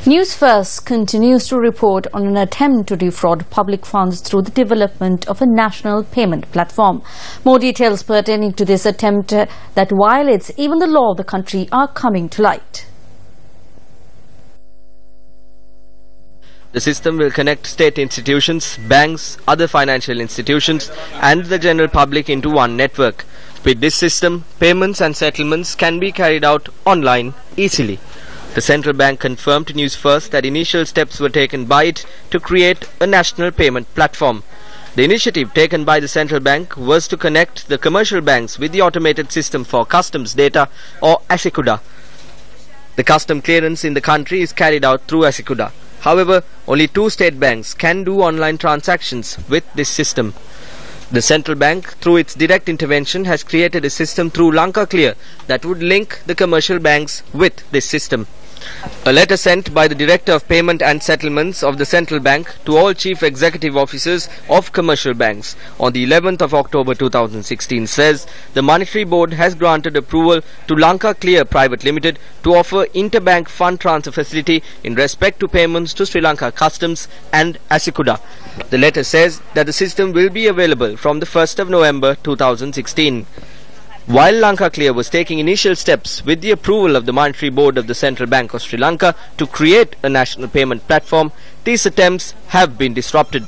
News First continues to report on an attempt to defraud public funds through the development of a national payment platform. More details pertaining to this attempt that violates even the law of the country are coming to light. The system will connect state institutions, banks, other financial institutions and the general public into one network. With this system, payments and settlements can be carried out online easily. The central bank confirmed to News First that initial steps were taken by it to create a national payment platform. The initiative taken by the central bank was to connect the commercial banks with the automated system for customs data, or ASICUDA. The custom clearance in the country is carried out through ASICUDA. However, only 2 state banks can do online transactions with this system. The central bank, through its direct intervention, has created a system through Lanka Clear that would link the commercial banks with this system. A letter sent by the Director of Payment and Settlements of the Central Bank to all Chief Executive Officers of commercial banks on the 11th of October 2016 says the Monetary Board has granted approval to Lanka Clear Private Limited to offer interbank fund transfer facility in respect to payments to Sri Lanka Customs and ASICUDA. The letter says that the system will be available from the 1st of November 2016. While Lanka Clear was taking initial steps with the approval of the Monetary Board of the Central Bank of Sri Lanka to create a national payment platform, these attempts have been disrupted.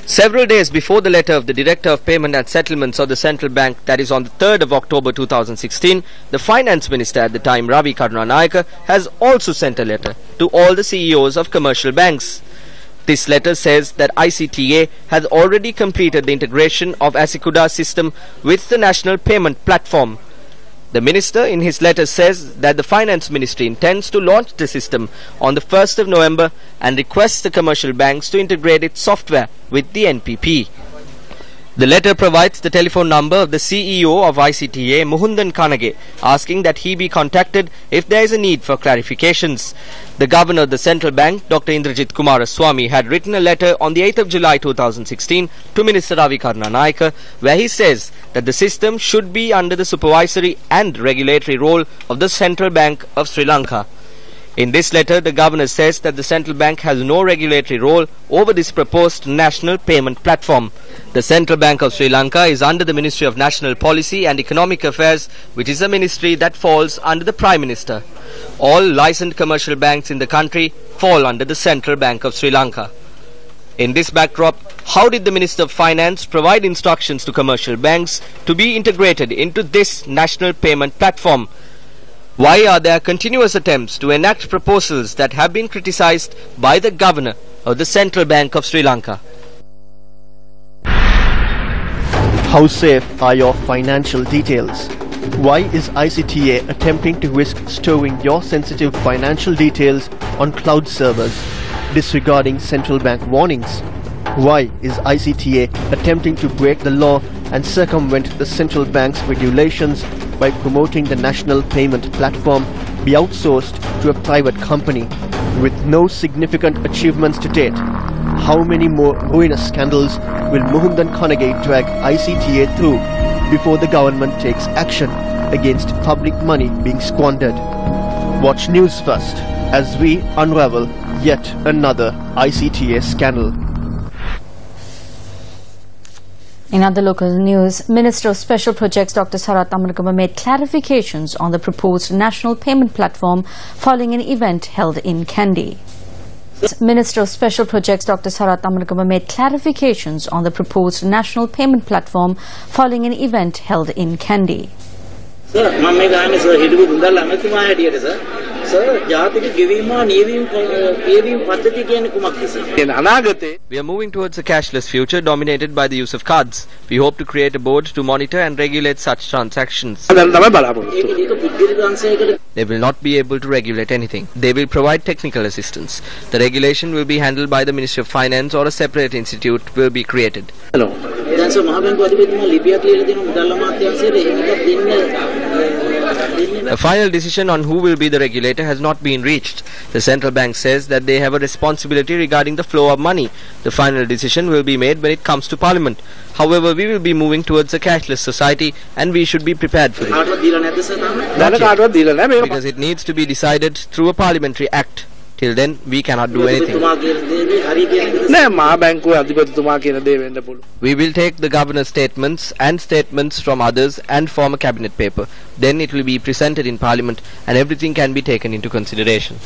Several days before the letter of the Director of Payment and Settlements of the Central Bank, that is on the 3rd of October 2016, the Finance Minister at the time, Ravi Karunanayake, has also sent a letter to all the CEOs of commercial banks. This letter says that ICTA has already completed the integration of ASICUDA system with the national payment platform. The minister in his letter says that the Finance Ministry intends to launch the system on the 1st of November and requests the commercial banks to integrate its software with the NPP. The letter provides the telephone number of the CEO of ICTA, Muhundan Kanage, asking that he be contacted if there is a need for clarifications. The Governor of the Central Bank, Dr. Indrajit Kumaraswamy, had written a letter on the 8th of July 2016 to Minister Ravi Karunanayake, where he says that the system should be under the supervisory and regulatory role of the Central Bank of Sri Lanka. In this letter, the Governor says that the Central Bank has no regulatory role over this proposed national payment platform. The Central Bank of Sri Lanka is under the Ministry of National Policy and Economic Affairs, which is a ministry that falls under the Prime Minister. All licensed commercial banks in the country fall under the Central Bank of Sri Lanka. In this backdrop, how did the Minister of Finance provide instructions to commercial banks to be integrated into this national payment platform? Why are there continuous attempts to enact proposals that have been criticized by the Governor of the Central Bank of Sri Lanka? How safe are your financial details? Why is ICTA attempting to risk storing your sensitive financial details on cloud servers, disregarding central bank warnings? Why is ICTA attempting to break the law and circumvent the central bank's regulations by promoting the national payment platform be outsourced to a private company with no significant achievements to date? How many more ruinous scandals will Muhundan Kanage drag ICTA through before the government takes action against public money being squandered? Watch News First as we unravel yet another ICTA scandal. In other local news, Minister of Special Projects Dr. Sarath Amarkama made clarifications on the proposed national payment platform following an event held in Kandy. Minister of Special Projects Dr. Sarath Amarkama made clarifications on the proposed national payment platform following an event held in Kandy. Sir, We are moving towards a cashless future dominated by the use of cards. We hope to create a board to monitor and regulate such transactions. They will not be able to regulate anything. They will provide technical assistance. The regulation will be handled by the Ministry of Finance, or a separate institute will be created. Hello. A final decision on who will be the regulator has not been reached. The central bank says that they have a responsibility regarding the flow of money. The final decision will be made when it comes to Parliament. However, we will be moving towards a cashless society and we should be prepared for it. Because it needs to be decided through a parliamentary act. Till then, we cannot do anything. We will take the governor's statements and statements from others and form a cabinet paper. Then it will be presented in Parliament and everything can be taken into consideration.